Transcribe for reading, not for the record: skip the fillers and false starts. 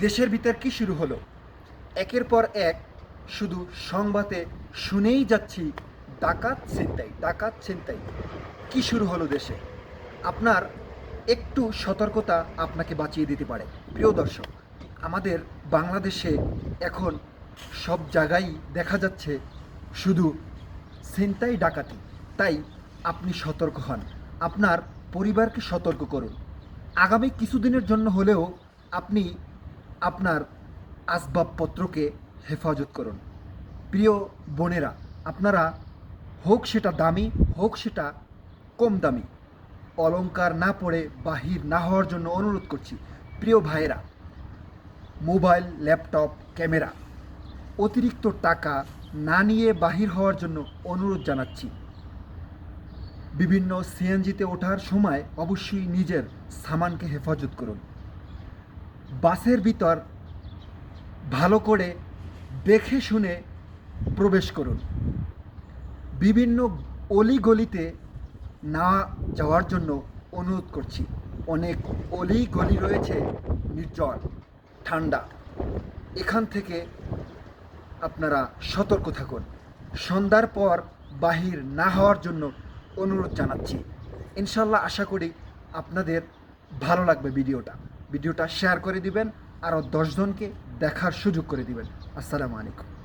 দেশের ভিতর কি শুরু হলো? একের পর এক শুধু সংবাদে শুনেই যাচ্ছি ডাকাত ছিনতাই, ডাকাত ছিনতাই। কি শুরু হলো দেশে? আপনার একটু সতর্কতা আপনাকে বাঁচিয়ে দিতে পারে। প্রিয় দর্শক, আমাদের বাংলাদেশে এখন সব জায়গায় দেখা যাচ্ছে শুধু ছিনতাই ডাকাতি। তাই আপনি সতর্ক হন, আপনার পরিবারকে সতর্ক করুন। আগামী কিছুদিনের জন্য হলেও আপনি আপনার আসবাবপত্রকে হেফাজত করুন। প্রিয় বোনেরা, আপনারা হোক সেটা দামি, হোক সেটা কম দামি, অলংকার না পরে বাহির না হওয়ার জন্য অনুরোধ করছি। প্রিয় ভাইয়েরা, মোবাইল, ল্যাপটপ, ক্যামেরা, অতিরিক্ত টাকা না নিয়ে বাহির হওয়ার জন্য অনুরোধ জানাচ্ছি। বিভিন্ন সিএনজিতে ওঠার সময় অবশ্যই নিজের সামানকে হেফাজত করুন। বাসের ভিতর ভালো করে দেখে শুনে প্রবেশ করুন। বিভিন্ন অলিগলিতে না যাওয়ার জন্য অনুরোধ করছি। অনেক অলিগলি রয়েছে নির্জন, ঠান্ডা। এখান থেকে আপনারা সতর্ক থাকুন। সন্ধ্যার পর বাহির না হওয়ার জন্য অনুরোধ জানাচ্ছি। ইনশাল্লাহ আশা করি আপনাদের ভালো লাগবে ভিডিওটা শেয়ার করে দিবেন, আরও 10 জনকে দেখার সুযোগ করে দিবেন। আসসালামু আলাইকুম।